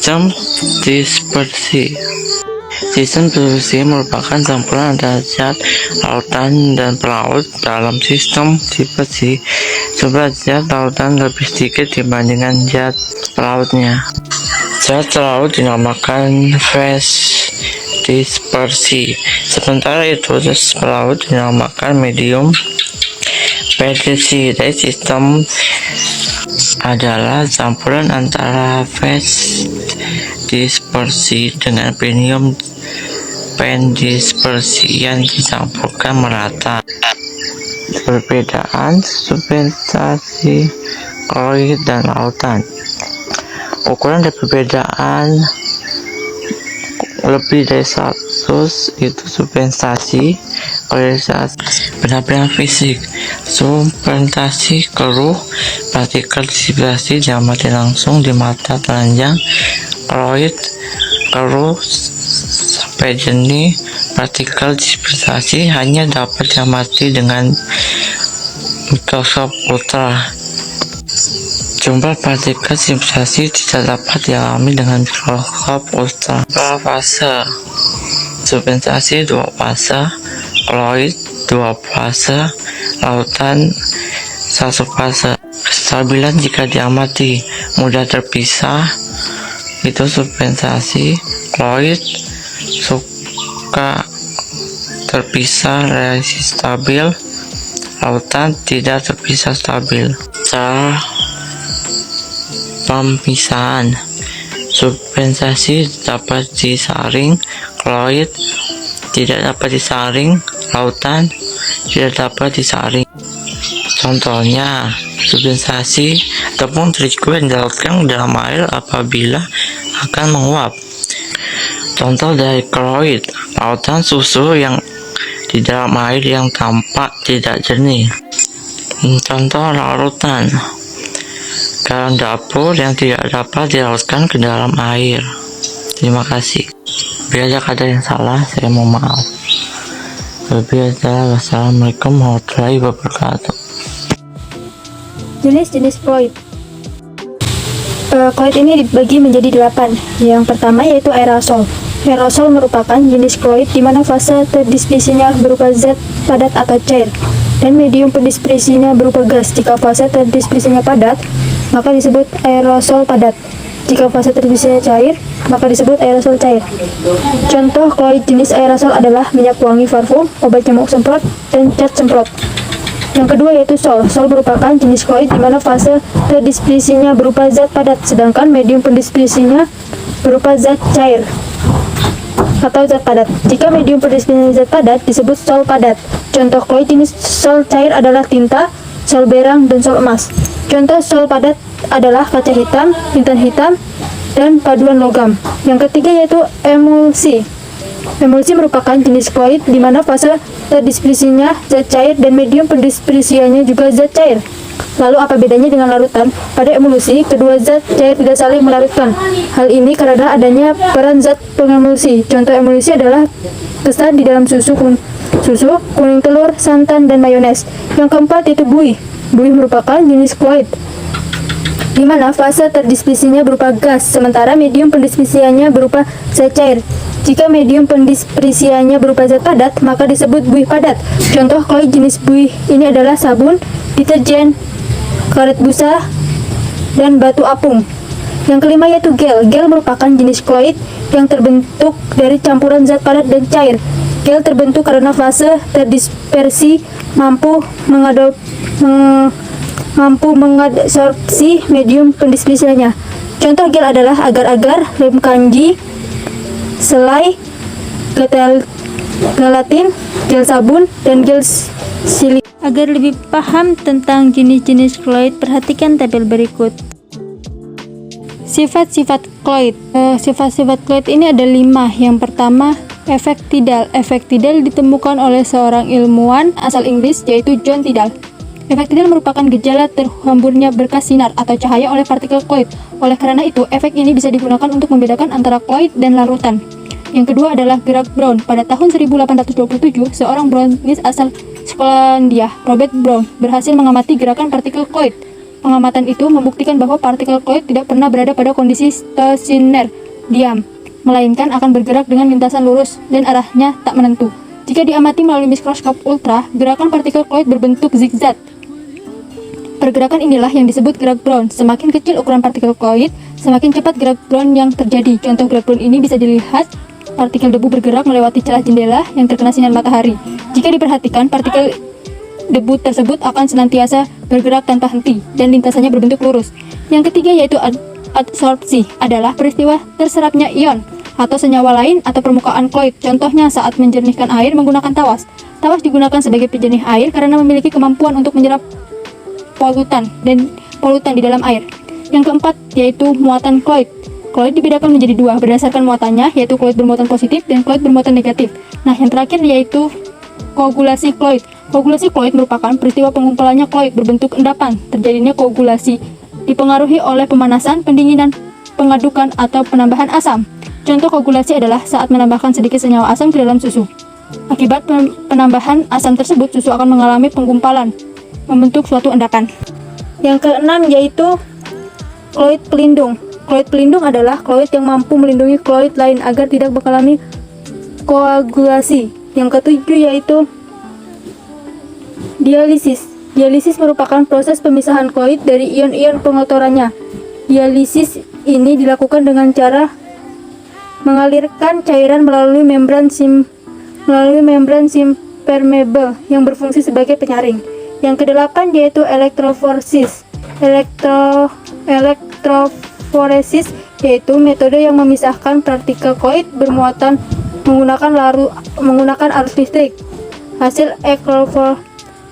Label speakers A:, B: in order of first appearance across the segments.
A: Sistem dispersi. Sistem dispersi merupakan campuran antara zat lautan dan pelaut. Dalam sistem dispersi, jumlah zat lautan lebih sedikit dibandingkan zat pelautnya. Zat laut dinamakan phase dispersi, sementara itu zat pelaut dinamakan medium dispersi. Dari sistem adalah campuran antara phase dispersi dengan medium dispersi yang dicampurkan merata. Perbedaan substansi koloid dan lautan. Ukuran dan perbedaan lebih dari 100 itu substansi koloidisasi. Penampilan fisik. Substansi keruh partikel dispersi diamati langsung di mata telanjang. Koloid keruh sampai jenis partikel dispersi hanya dapat diamati dengan mikroskop ultra. Jumlah partikel dispersi tidak dapat dialami dengan mikroskop ultra. Fase substansi 2 fase, koloid 2 fase, lautan 1 fase. Kestabilan jika diamati mudah terpisah itu substansi koloid suka terpisah relasi stabil, lautan tidak terpisah stabil. Cara pemisahan. Substansi dapat disaring, koloid tidak dapat disaring, lautan tidak dapat disaring. Contohnya, substansi tepung terigu yang dilarutkan dalam air apabila akan menguap. Contoh dari koloid, lautan susu yang di dalam air yang tampak tidak jernih. Contoh larutan, garam dapur yang tidak dapat dilarutkan ke dalam air. Terima kasih. Bila ada yang salah, saya mohon maaf. Wassalamualaikum warahmatullahi wabarakatuh.
B: Jenis-jenis koloid. Koloid ini dibagi menjadi 8. Yang pertama yaitu aerosol. Aerosol merupakan jenis koloid di mana fase terdispersinya berupa zat padat atau cair dan medium pendispersinya berupa gas. Jika fase terdispersinya padat, maka disebut aerosol padat. Jika fase terdispersinya cair, maka disebut aerosol cair. Contoh koloid jenis aerosol adalah minyak wangi parfum, obat nyamuk semprot, dan cat semprot. Yang kedua yaitu sol. Sol merupakan jenis koloid di mana fase terdispersinya berupa zat padat, sedangkan medium pendispersinya berupa zat cair atau zat padat. Jika medium pendispersinya zat padat disebut sol padat. Contoh koloid jenis sol cair adalah tinta, sol berang, dan sol emas. Contoh sol padat adalah kaca hitam, intan hitam, dan paduan logam. Yang ketiga yaitu emulsi. Emulsi merupakan jenis koloid di mana fase terdispersinya zat cair dan medium pendispersiannya juga zat cair. Lalu apa bedanya dengan larutan? Pada emulsi, kedua zat cair tidak saling melarutkan. Hal ini karena adanya peran zat pengemulsi. Contoh emulsi adalah kesan di dalam susu, kuning telur, santan, dan mayones. Yang keempat yaitu buih. Buih merupakan jenis koloid di mana fase terdispersinya berupa gas, sementara medium pendispersiannya berupa zat cair. Jika medium pendispersiannya berupa zat padat, maka disebut buih padat. Contoh koloid jenis buih ini adalah sabun, deterjen, karet busa, dan batu apung. Yang kelima yaitu gel. Gel merupakan jenis koloid yang terbentuk dari campuran zat padat dan cair. Gel terbentuk karena fase terdispersi mampu mengadsorpsi medium pendispersiannya. Contoh gel adalah agar-agar, lem kanji, selai, gelatin, gel sabun, dan gel silik.
C: Agar lebih paham tentang jenis-jenis koloid, perhatikan tabel berikut. Sifat-sifat koloid. Sifat-sifat koloid ini ada 5. Yang pertama, efek tidal. Efek tidal ditemukan oleh seorang ilmuwan asal Inggris yaitu John Tidal. Efek tidal merupakan gejala terhamburnya berkas sinar atau cahaya oleh partikel koloid. Oleh karena itu, efek ini bisa digunakan untuk membedakan antara koloid dan larutan. Yang kedua adalah gerak Brown. Pada tahun 1827, seorang brownies asal Skotlandia, Robert Brown, berhasil mengamati gerakan partikel koloid. Pengamatan itu membuktikan bahwa partikel kloid tidak pernah berada pada kondisi stasioner, diam, melainkan akan bergerak dengan lintasan lurus dan arahnya tak menentu. Jika diamati melalui mikroskop ultra, gerakan partikel kloid berbentuk zigzag. Pergerakan inilah yang disebut gerak Brown. Semakin kecil ukuran partikel kloid, semakin cepat gerak Brown yang terjadi. Contoh gerak Brown ini bisa dilihat partikel debu bergerak melewati celah jendela yang terkena sinar matahari. Jika diperhatikan, partikel debu tersebut akan senantiasa bergerak tanpa henti dan lintasannya berbentuk lurus. Yang ketiga yaitu adsorpsi, adalah peristiwa terserapnya ion atau senyawa lain atau permukaan kloid. Contohnya saat menjernihkan air menggunakan tawas. Tawas digunakan sebagai penjernih air karena memiliki kemampuan untuk menyerap polutan di dalam air. Yang keempat yaitu muatan kloid. Kloid dibedakan menjadi dua berdasarkan muatannya, yaitu kloid bermuatan positif dan kloid bermuatan negatif. Nah, yang terakhir yaitu koagulasi kloid. Koagulasi kloid merupakan peristiwa pengumpulannya kloid berbentuk endapan. Terjadinya koagulasi dipengaruhi oleh pemanasan, pendinginan, pengadukan, atau penambahan asam. Contoh koagulasi adalah saat menambahkan sedikit senyawa asam ke dalam susu. Akibat penambahan asam tersebut, susu akan mengalami penggumpalan, membentuk suatu endapan. Yang keenam yaitu kloid pelindung. Kloid pelindung adalah kloid yang mampu melindungi kloid lain agar tidak mengalami koagulasi. Yang ketujuh yaitu dialisis. Dialisis merupakan proses pemisahan kloid dari ion-ion pengotorannya. Dialisis ini dilakukan dengan cara mengalirkan cairan melalui membran permeable yang berfungsi sebagai penyaring. Yang kedelapan yaitu elektroforesis. Elektroforesis yaitu metode yang memisahkan partikel kloid bermuatan menggunakan arus listrik. Hasil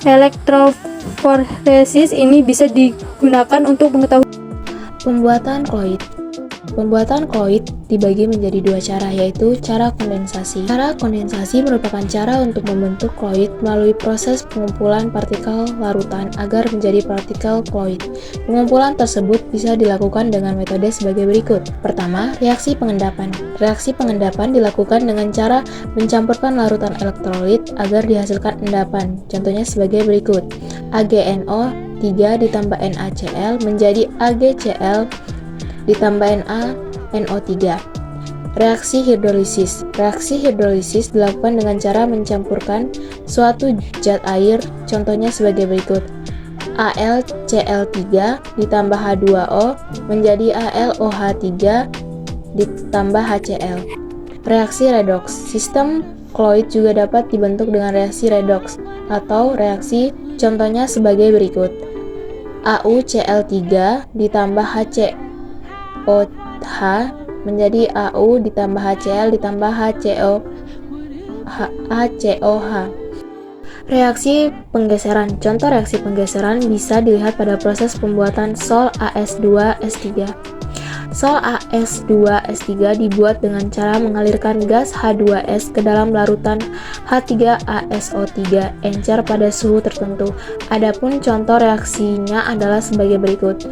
C: elektroforesis ini bisa digunakan untuk mengetahui
D: Pembuatan kloid. Pembuatan kloid dibagi menjadi dua cara, yaitu cara kondensasi. Cara kondensasi merupakan cara untuk membentuk kloid melalui proses pengumpulan partikel larutan agar menjadi partikel kloid. Pengumpulan tersebut bisa dilakukan dengan metode sebagai berikut. Pertama, reaksi pengendapan. Reaksi pengendapan dilakukan dengan cara mencampurkan larutan elektrolit agar dihasilkan endapan. Contohnya sebagai berikut. AgNO3 ditambah NaCl menjadi AgCl ditambah NaNO3. Reaksi hidrolisis. Reaksi hidrolisis dilakukan dengan cara mencampurkan suatu zat air, contohnya sebagai berikut. AlCl3 ditambah H2O menjadi AlOH3 ditambah HCl. Reaksi redoks. Sistem kloid juga dapat dibentuk dengan reaksi redoks atau reaksi, contohnya sebagai berikut. AuCl3 ditambah HCOH menjadi Au ditambah HCl ditambah HCOH. Reaksi penggeseran. Contoh reaksi penggeseran bisa dilihat pada proses pembuatan Sol AS2S3. Sol AS2S3 dibuat dengan cara mengalirkan gas H2S ke dalam larutan H3ASO3 encer pada suhu tertentu. Adapun contoh reaksinya adalah sebagai berikut.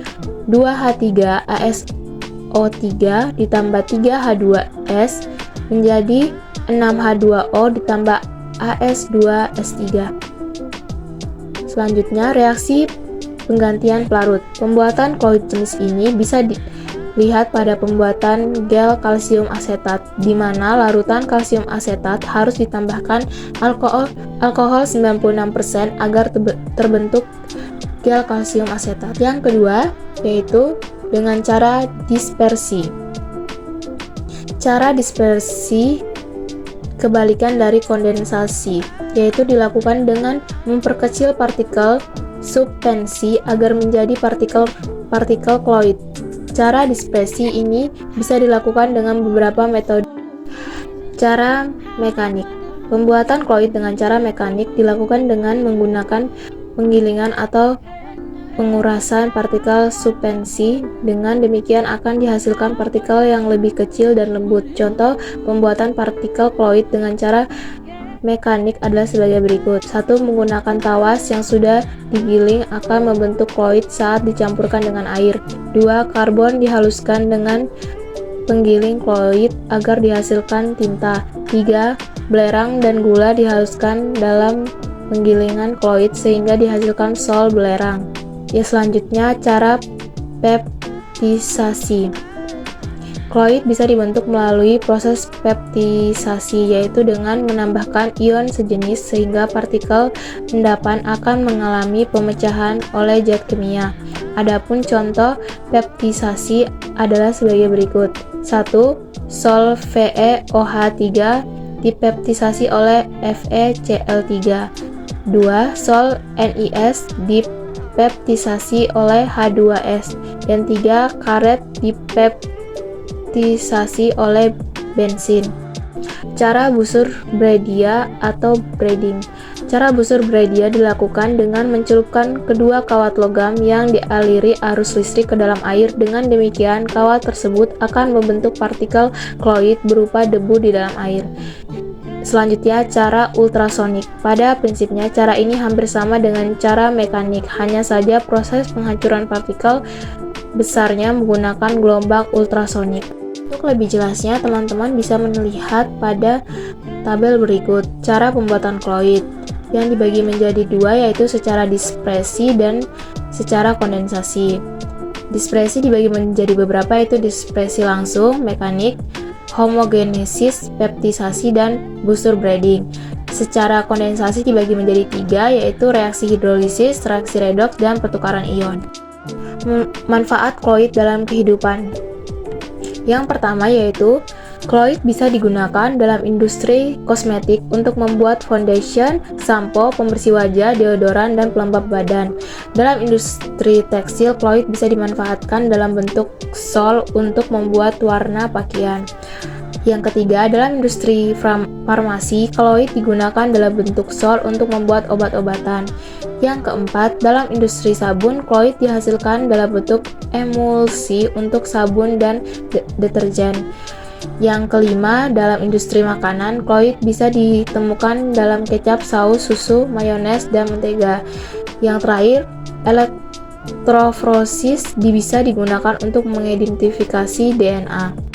D: 2H3ASO3 ditambah 3H2S menjadi 6H2O ditambah AS2S3. Selanjutnya, reaksi penggantian pelarut. Pembuatan kloid jenis ini bisa dilihat pada pembuatan gel kalsium asetat, di mana larutan kalsium asetat harus ditambahkan alkohol 96% agar terbentuk gel kalsium asetat. Yang kedua, yaitu dengan cara dispersi. Cara dispersi kebalikan dari kondensasi, yaitu dilakukan dengan memperkecil partikel suspensi agar menjadi partikel kloid. Cara dispersi ini bisa dilakukan dengan beberapa metode. Cara mekanik. Pembuatan kloid dengan cara mekanik dilakukan dengan menggunakan penggilingan atau pengurasan partikel suspensi. Dengan demikian akan dihasilkan partikel yang lebih kecil dan lembut. Contoh pembuatan partikel kloid dengan cara mekanik adalah sebagai berikut. 1. Menggunakan tawas yang sudah digiling akan membentuk kloid saat dicampurkan dengan air. 2. Karbon dihaluskan dengan penggiling kloid agar dihasilkan tinta. 3. Belerang dan gula dihaluskan dalam penggilingan kloid sehingga dihasilkan sol belerang. Ya, selanjutnya cara peptisasi. Kloid bisa dibentuk melalui proses peptisasi, yaitu dengan menambahkan ion sejenis sehingga partikel endapan akan mengalami pemecahan oleh zat kimia. Adapun contoh peptisasi adalah sebagai berikut. 1. Sol VeOH3 dipeptisasi oleh FeCl3. 2. Sol NiS dipeptisasi oleh H2S. Dan 3. Karet dipeptisasi oleh bensin. Cara busur Braidia atau braiding. Cara busur Braidia dilakukan dengan mencelupkan kedua kawat logam yang dialiri arus listrik ke dalam air. Dengan demikian, kawat tersebut akan membentuk partikel kloid berupa debu di dalam air. Selanjutnya, cara ultrasonik. Pada prinsipnya, cara ini hampir sama dengan cara mekanik, hanya saja proses penghancuran partikel besarnya menggunakan gelombang ultrasonik. Untuk lebih jelasnya, teman-teman bisa melihat pada tabel berikut. Cara pembuatan kloid yang dibagi menjadi dua, yaitu secara dispresi dan secara kondensasi. Dispresi dibagi menjadi beberapa, yaitu dispresi langsung, mekanik, homogenesis, peptisasi, dan busur braiding. Secara kondensasi dibagi menjadi tiga, yaitu reaksi hidrolisis, reaksi redoks, dan pertukaran ion. Manfaat kloid dalam kehidupan. Yang pertama yaitu kloid bisa digunakan dalam industri kosmetik untuk membuat foundation, sampo, pembersih wajah, deodoran, dan pelembab badan. Dalam industri tekstil, kloid bisa dimanfaatkan dalam bentuk sol untuk membuat warna pakaian. Yang ketiga, dalam industri farmasi, kloid digunakan dalam bentuk sol untuk membuat obat-obatan. Yang keempat, dalam industri sabun, kloid dihasilkan dalam bentuk emulsi untuk sabun dan deterjen. Yang kelima, dalam industri makanan, kloid bisa ditemukan dalam kecap, saus, susu, mayones, dan mentega. Yang terakhir, elektroforesis bisa digunakan untuk mengidentifikasi DNA.